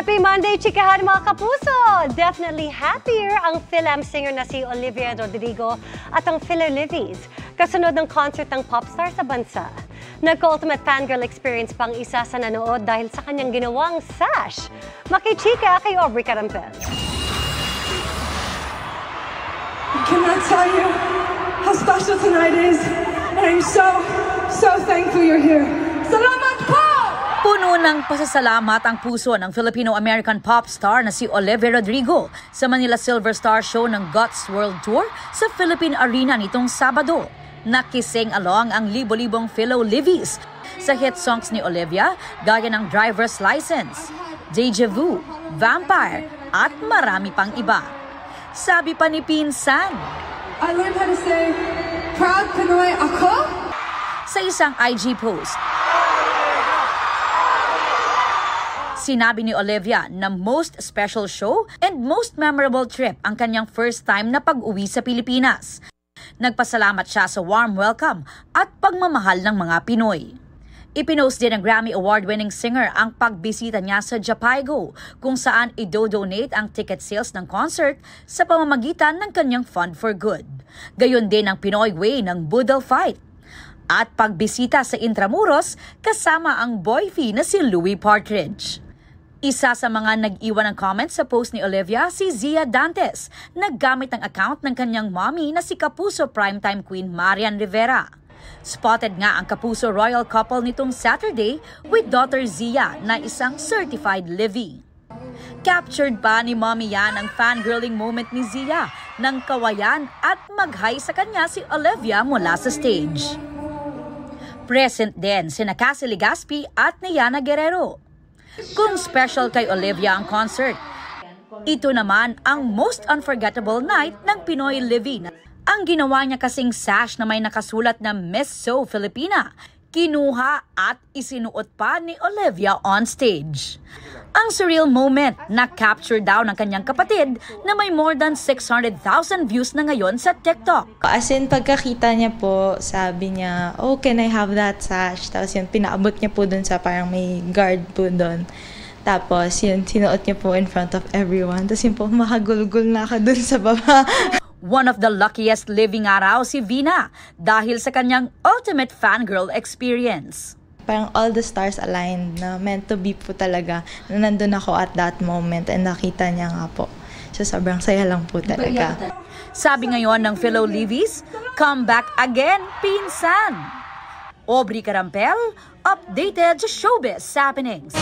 Happy Monday, chikahan mga kapuso! Definitely happier ang Phil-Am singer na si Olivia Rodrigo at ang Philo-Livies, kasunod ng concert ng popstar sa bansa. Nagka-ultimate fangirl experience pang isa sa nanood dahil sa kanyang ginawang sash. Makichika kay Aubrey Carampel. I cannot tell you how special tonight is, and I'm so thankful you're here. Salamat po! Puno ng pasasalamat ang puso ng Filipino-American pop star na si Olivia Rodrigo sa Manila Silver Star Show ng Guts World Tour sa Philippine Arena nitong Sabado. Nakising along ang libo-libong Philo-Livies sa hit songs ni Olivia gaya ng Driver's License, Deja Vu, Vampire at marami pang iba. Sabi pa ni Pinsan, I learned how to say, proud Pinoy ako? Sa isang IG post, sinabi ni Olivia na most special show and most memorable trip ang kanyang first time na pag-uwi sa Pilipinas. Nagpasalamat siya sa warm welcome at pagmamahal ng mga Pinoy. Ipinost din ng Grammy Award-winning singer ang pagbisita niya sa Japaigo, kung saan i-donate ang ticket sales ng concert sa pamamagitan ng kanyang Fund for Good. Gayon din ang Pinoy Way ng Boodle Fight. At pagbisita sa Intramuros kasama ang boyfie na si Louie Partridge. Isa sa mga nag-iwan ng comments sa post ni Olivia, si Zia Dantes, naggamit ng account ng kanyang mommy na si Kapuso primetime queen Marian Rivera. Spotted nga ang Kapuso royal couple nitong Saturday with daughter Zia na isang certified Livy. Captured pa ni mommy yan ang fangirling moment ni Zia ng kawayan at mag-hi sa kanya si Olivia mula sa stage. Present din sina Cassie Legaspi at Niana Guerrero. Kung special kay Olivia ang concert, ito naman ang most unforgettable night ng Pinoy Livy. Ang ginawa niya kasing sash na may nakasulat na Miss So Filipina, kinuha at isinuot pa ni Olivia on stage. Ang surreal moment na capture daw ng kanyang kapatid na may more than 600,000 views na ngayon sa TikTok. As in, pagkakita niya po, sabi niya, oh, can I have that sash? Tapos yun, pinaabot niya po dun sa parang may guard po dun. Tapos yun, sinuot niya po in front of everyone. Tapos yun po, makagulgul na ka dun sa baba. One of the luckiest living araw si Vina dahil sa kanyang ultimate fangirl experience. Parang all the stars aligned na meant to be po talaga na nandun ako at that moment and nakita niya nga po. So sobrang saya lang po talaga. Sabi ngayon ng Philo-Livies, come back again, Pinsan! Aubrey Carampel, updated sa showbiz happenings.